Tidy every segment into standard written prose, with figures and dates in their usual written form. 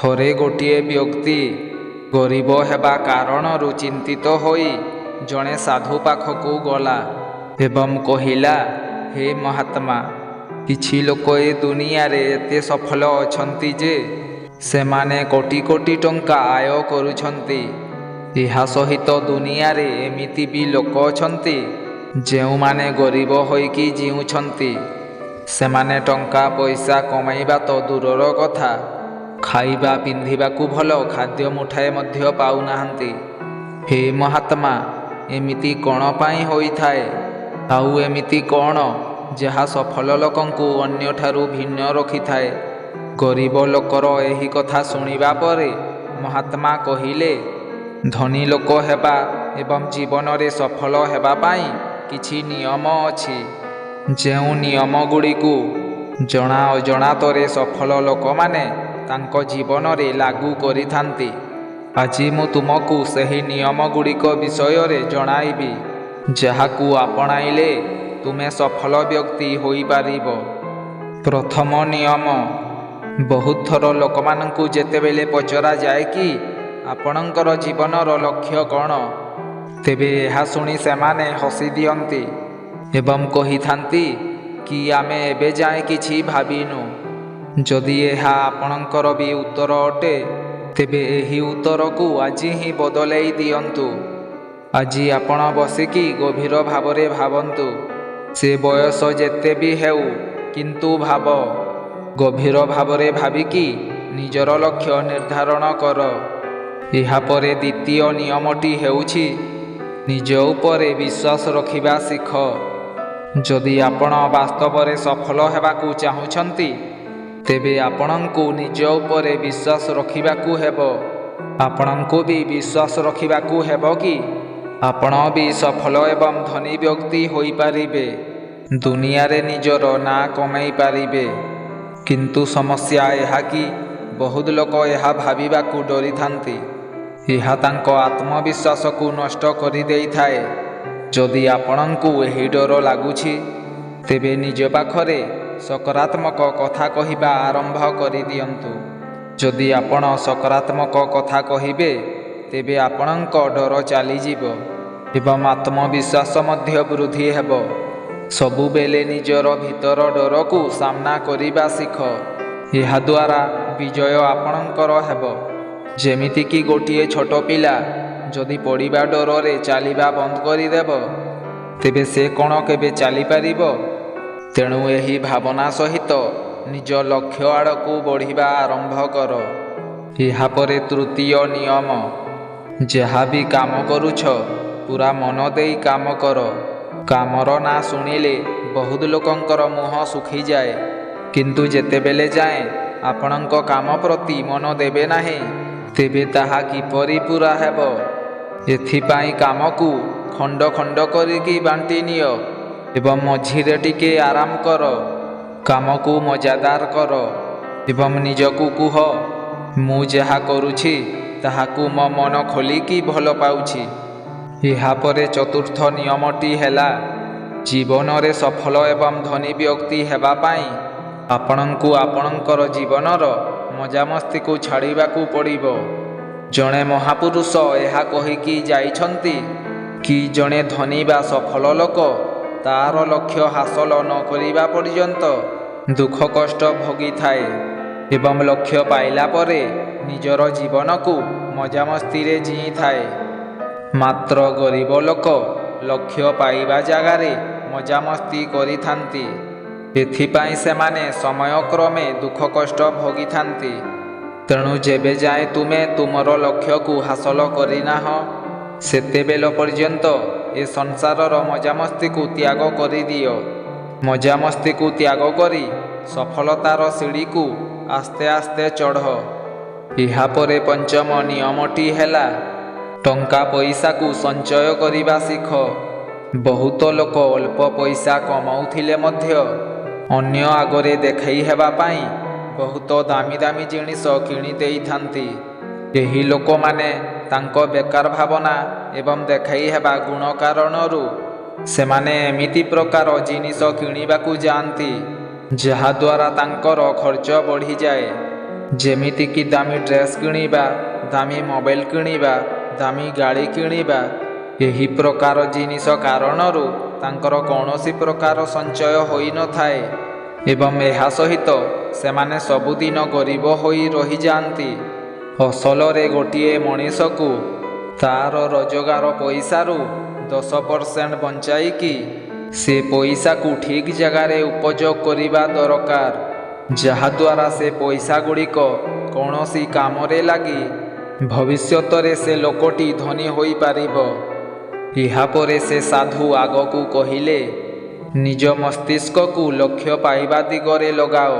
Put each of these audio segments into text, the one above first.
ଥରେ ଗୋଟିଏ ବ୍ୟକ୍ତି ଗରିବ ହେବା କାରଣରୁ ଚିନ୍ତିତ ହୋଇ ଜଣେ ସାଧୁ ପାଖକୁ ଗଲା ଏବଂ କହିଲା, ହେ ମହାତ୍ମା, କିଛି ଲୋକ ଏ ଦୁନିଆରେ ଏତେ ସଫଳ ଅଛନ୍ତି ଯେ ସେମାନେ କୋଟି କୋଟି ଟଙ୍କା ଆୟ କରୁଛନ୍ତି। ଏହା ସହିତ ଦୁନିଆରେ ଏମିତି ବି ଲୋକ ଅଛନ୍ତି ଯେଉଁମାନେ ଗରିବ ହୋଇକି ଜିଉଛନ୍ତି। ସେମାନେ ଟଙ୍କା ପଇସା କମାଇବା ତ ଦୂରର କଥା, ଖାଇବା ପିନ୍ଧିବାକୁ ଭଲ ଖାଦ୍ୟ ମୁଠାଏ ମଧ୍ୟ ପାଉନାହାନ୍ତି। ହେ ମହାତ୍ମା, ଏମିତି କ'ଣ ପାଇଁ ହୋଇଥାଏ? ଆଉ ଏମିତି କ'ଣ ଯାହା ସଫଳ ଲୋକଙ୍କୁ ଅନ୍ୟଠାରୁ ଭିନ୍ନ ରଖିଥାଏ? ଗରିବ ଲୋକର ଏହି କଥା ଶୁଣିବା ପରେ ମହାତ୍ମା କହିଲେ, ଧନୀ ଲୋକ ହେବା ଏବଂ ଜୀବନରେ ସଫଳ ହେବା ପାଇଁ କିଛି ନିୟମ ଅଛି। ଯେଉଁ ନିୟମଗୁଡ଼ିକୁ ଜଣା ଅଜଣାତରେ ସଫଳ ଲୋକମାନେ ତାଙ୍କ ଜୀବନରେ ଲାଗୁ କରିଥାନ୍ତି। ଆଜି ମୁଁ ତୁମକୁ ସେହି ନିୟମଗୁଡ଼ିକ ବିଷୟରେ ଜଣାଇବି, ଯାହାକୁ ଆପଣାଇଲେ ତୁମେ ସଫଳ ବ୍ୟକ୍ତି ହୋଇପାରିବ। ପ୍ରଥମ ନିୟମ। ବହୁତ ଥର ଲୋକମାନଙ୍କୁ ଯେତେବେଳେ ପଚରାଯାଏ କି ଆପଣଙ୍କର ଜୀବନର ଲକ୍ଷ୍ୟ କ'ଣ, ତେବେ ଏହା ଶୁଣି ସେମାନେ ହସି ଦିଅନ୍ତି ଏବଂ କହିଥାନ୍ତି କି ଆମେ ଏବେ ଯାଏଁ କିଛି ଭାବିନୁ। ଯଦି ଏହା ଆପଣଙ୍କର ବି ଉତ୍ତର ଅଟେ, ତେବେ ଏହି ଉତ୍ତରକୁ ଆଜି ହିଁ ବଦଳେଇ ଦିଅନ୍ତୁ। ଆଜି ଆପଣ ବସିକି ଗଭୀର ଭାବରେ ଭାବନ୍ତୁ। ସେ ବୟସ ଯେତେ ବି ହେଉ, କିନ୍ତୁ ଭାବ। ଗଭୀର ଭାବରେ ଭାବିକି ନିଜର ଲକ୍ଷ୍ୟ ନିର୍ଦ୍ଧାରଣ କର। ଏହାପରେ ଦ୍ୱିତୀୟ ନିୟମଟି ହେଉଛି, ନିଜ ଉପରେ ବିଶ୍ୱାସ ରଖିବା ଶିଖ। ଯଦି ଆପଣ ବାସ୍ତବରେ ସଫଳ ହେବାକୁ ଚାହୁଁଛନ୍ତି, ତେବେ ଆପଣଙ୍କୁ ନିଜ ଉପରେ ବିଶ୍ୱାସ ରଖିବାକୁ ହେବ। ଆପଣଙ୍କୁ ବି ବିଶ୍ୱାସ ରଖିବାକୁ ହେବ କି ଆପଣ ବି ସଫଳ ଏବଂ ଧନୀ ବ୍ୟକ୍ତି ହୋଇପାରିବେ। ଦୁନିଆରେ ନିଜର ନାଁ କମାଇ ପାରିବେ। କିନ୍ତୁ ସମସ୍ୟା ଏହା କି ବହୁତ ଲୋକ ଏହା ଭାବିବାକୁ ଡରିଥାନ୍ତି। ଏହା ତାଙ୍କ ଆତ୍ମବିଶ୍ୱାସକୁ ନଷ୍ଟ କରିଦେଇଥାଏ। ଯଦି ଆପଣଙ୍କୁ ଏହି ଡର ଲାଗୁଛି, ତେବେ ନିଜ ପାଖରେ ସକାରାତ୍ମକ କଥା କହିବା ଆରମ୍ଭ କରିଦିଅନ୍ତୁ। ଯଦି ଆପଣ ସକାରାତ୍ମକ କଥା କହିବେ, ତେବେ ଆପଣଙ୍କ ଡର ଚାଲିଯିବ ଏବଂ ଆତ୍ମବିଶ୍ୱାସ ମଧ୍ୟ ବୃଦ୍ଧି ହେବ। ସବୁବେଳେ ନିଜର ଭିତର ଡରକୁ ସାମ୍ନା କରିବା ଶିଖ। ଏହାଦ୍ୱାରା ବିଜୟ ଆପଣଙ୍କର ହେବ। ଯେମିତିକି ଗୋଟିଏ ଛୋଟ ପିଲା ଯଦି ପଡ଼ିବା ଡରରେ ଚାଲିବା ବନ୍ଦ କରିଦେବ, ତେବେ ସେ କ'ଣ କେବେ ଚାଲିପାରିବ? ତେଣୁ ଏହି ଭାବନା ସହିତ ନିଜ ଲକ୍ଷ୍ୟ ଆଡ଼କୁ ବଢ଼ିବା ଆରମ୍ଭ କର। ଏହାପରେ ତୃତୀୟ ନିୟମ। ଯାହା ବି କାମ କରୁଛ, ପୁରା ମନ ଦେଇ କାମ କର। କାମର ନାଁ ଶୁଣିଲେ ବହୁତ ଲୋକଙ୍କର ମୁହଁ ଶୁଖିଯାଏ। କିନ୍ତୁ ଯେତେବେଳେ ଯାଏଁ ଆପଣଙ୍କ କାମ ପ୍ରତି ମନ ଦେବେ ନାହିଁ, ତେବେ ତାହା କିପରି ପୂରା ହେବ? ଏଥିପାଇଁ କାମକୁ ଖଣ୍ଡ ଖଣ୍ଡ କରିକି ବାଣ୍ଟି ନିଅ ଏବଂ ମଝିରେ ଟିକେ ଆରାମ କର। କାମକୁ ମଜାଦାର କର ଏବଂ ନିଜକୁ କୁହ, ମୁଁ ଯାହା କରୁଛି ତାହାକୁ ମୋ ମନ ଖୋଲିକି ଭଲ ପାଉଛି। ଏହାପରେ ଚତୁର୍ଥ ନିୟମଟି ହେଲା, ଜୀବନରେ ସଫଳ ଏବଂ ଧନୀ ବ୍ୟକ୍ତି ହେବା ପାଇଁ ଆପଣଙ୍କୁ ଆପଣଙ୍କର ଜୀବନର ମଜାମସ୍ତିକୁ ଛାଡ଼ିବାକୁ ପଡ଼ିବ। ଜଣେ ମହାପୁରୁଷ ଏହା କହିକି ଯାଇଛନ୍ତି କି ଜଣେ ଧନୀ ବା ସଫଳ ଲୋକ ତା'ର ଲକ୍ଷ୍ୟ ହାସଲ ନ କରିବା ପର୍ଯ୍ୟନ୍ତ ଦୁଃଖ କଷ୍ଟ ଭୋଗିଥାଏ ଏବଂ ଲକ୍ଷ୍ୟ ପାଇଲା ପରେ ନିଜର ଜୀବନକୁ ମଜାମସ୍ତିରେ ଜିଇଁଥାଏ। ମାତ୍ର ଗରିବ ଲୋକ ଲକ୍ଷ୍ୟ ପାଇବା ଜାଗାରେ ମଜାମସ୍ତି କରିଥାନ୍ତି। ଏଥିପାଇଁ ସେମାନେ ସମୟକ୍ରମେ ଦୁଃଖ କଷ୍ଟ ଭୋଗିଥାନ୍ତି। ତେଣୁ ଯେବେ ଯାଏଁ ତୁମେ ତୁମର ଲକ୍ଷ୍ୟକୁ ହାସଲ କରିନାହଁ, ସେତେବେଳ ପର୍ଯ୍ୟନ୍ତ ଏ ସଂସାରର ମଜାମସ୍ତିକୁ ତ୍ୟାଗ କରିଦିଅ। ମଜାମସ୍ତିକୁ ତ୍ୟାଗ କରି ସଫଳତାର ସିଡ଼ିକୁ ଆସ୍ତେ ଆସ୍ତେ ଚଢ଼। ଏହାପରେ ପଞ୍ଚମ ନିୟମଟି ହେଲା, ଟଙ୍କା ପଇସାକୁ ସଞ୍ଚୟ କରିବା ଶିଖ। ବହୁତ ଲୋକ ଅଳ୍ପ ପଇସା କମାଉଥିଲେ ମଧ୍ୟ ଅନ୍ୟ ଆଗରେ ଦେଖେଇ ହେବା ପାଇଁ ବହୁତ ଦାମୀ ଦାମୀ ଜିନିଷ କିଣି ଦେଇଥାନ୍ତି। ଏହି ଲୋକମାନେ ତାଙ୍କ ବେକାର ଭାବନା ଏବଂ ଦେଖେଇ ହେବା ଗୁଣ କାରଣରୁ ସେମାନେ ଏମିତି ପ୍ରକାର ଜିନିଷ କିଣିବାକୁ ଯାଆନ୍ତି, ଯାହାଦ୍ୱାରା ତାଙ୍କର ଖର୍ଚ୍ଚ ବଢ଼ିଯାଏ ଯେମିତିକି ଦାମୀ ଡ୍ରେସ୍ କିଣିବା, ଦାମୀ ମୋବାଇଲ କିଣିବା, ଦାମୀ ଗାଡ଼ି କିଣିବା। ଏହି ପ୍ରକାର ଜିନିଷ କାରଣରୁ ତାଙ୍କର କୌଣସି ପ୍ରକାର ସଞ୍ଚୟ ହୋଇନଥାଏ ଏବଂ ଏହା ସହିତ ସେମାନେ ସବୁଦିନ ଗରିବ ହୋଇ ରହିଯାଆନ୍ତି। ଅସଲରେ ଗୋଟିଏ ମଣିଷକୁ ତା'ର ରୋଜଗାର ପଇସାରୁ 10% ବଞ୍ଚାଇକି ସେ ପଇସାକୁ ଠିକ୍ ଜାଗାରେ ଉପଯୋଗ କରିବା ଦରକାର, ଯାହାଦ୍ୱାରା ସେ ପଇସା ଗୁଡ଼ିକ କୌଣସି କାମରେ ଲାଗି ଭବିଷ୍ୟତରେ ସେ ଲୋକଟି ଧନୀ ହୋଇପାରିବ। ଏହାପରେ ସେ ସାଧୁ ଆଗକୁ କହିଲେ, ନିଜ ମସ୍ତିଷ୍କକୁ ଲକ୍ଷ୍ୟ ପାଇବା ଦିଗରେ ଲଗାଅ।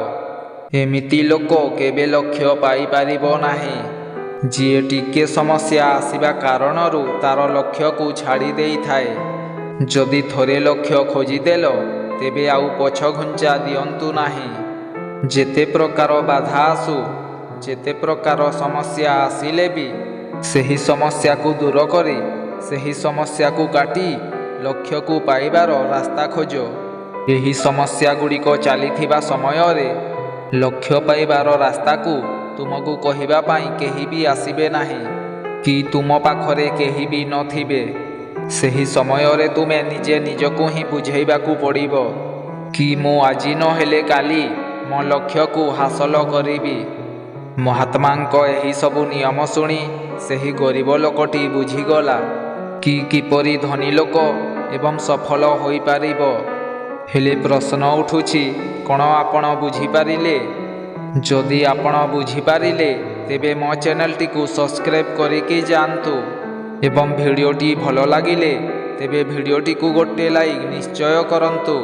ଏମିତି ଲୋକ କେବେ ଲକ୍ଷ୍ୟ ପାଇପାରିବ ନାହିଁ, ଯିଏ ଟିକେ ସମସ୍ୟା ଆସିବା କାରଣରୁ ତା'ର ଲକ୍ଷ୍ୟକୁ ଛାଡ଼ି ଦେଇଥାଏ। ଯଦି ଥରେ ଲକ୍ଷ୍ୟ ଖୋଜିଦେଲ, ତେବେ ଆଉ ପଛଘୁଞ୍ଚା ଦିଅନ୍ତୁ ନାହିଁ। ଯେତେ ପ୍ରକାର ବାଧା ଆସୁ, ଯେତେ ପ୍ରକାର ସମସ୍ୟା ଆସିଲେ ବି ସେହି ସମସ୍ୟାକୁ ଦୂର କରି, ସେହି ସମସ୍ୟାକୁ କାଟି ଲକ୍ଷ୍ୟକୁ ପାଇବାର ରାସ୍ତା ଖୋଜ। ଏହି ସମସ୍ୟା ଗୁଡ଼ିକ ଚାଲିଥିବା ସମୟରେ ଲକ୍ଷ୍ୟ ପାଇବାର ରାସ୍ତାକୁ ତୁମକୁ କହିବା ପାଇଁ କେହି ବି ଆସିବେ ନାହିଁ କି ତୁମ ପାଖରେ କେହି ବି ନଥିବେ। ସେହି ସମୟରେ ତୁମେ ନିଜେ ନିଜକୁ ହିଁ ବୁଝେଇବାକୁ ପଡ଼ିବ କି ମୁଁ ଆଜି ନହେଲେ କାଲି ମୋ ଲକ୍ଷ୍ୟକୁ ହାସଲ କରିବି। ମହାତ୍ମାଙ୍କ ଏହିସବୁ ନିୟମ ଶୁଣି ସେହି ଗରିବ ଲୋକଟି ବୁଝିଗଲା କି କିପରି ଧନୀ ଲୋକ ଏବଂ ସଫଳ ହୋଇପାରିବ। ହେଲେ ପ୍ରଶ୍ନ ଉଠୁଛି, କ'ଣ ଆପଣ ବୁଝିପାରିଲେ? ଯଦି ଆପଣ ବୁଝିପାରିଲେ, ତେବେ ମୋ ଚ୍ୟାନେଲଟିକୁ ସବସ୍କ୍ରାଇବ୍ କରିକି ଯାଆନ୍ତୁ ଏବଂ ଭିଡ଼ିଓଟି ଭଲ ଲାଗିଲେ ତେବେ ଭିଡ଼ିଓଟିକୁ ଗୋଟେ ଲାଇକ୍ ନିଶ୍ଚୟ କରନ୍ତୁ।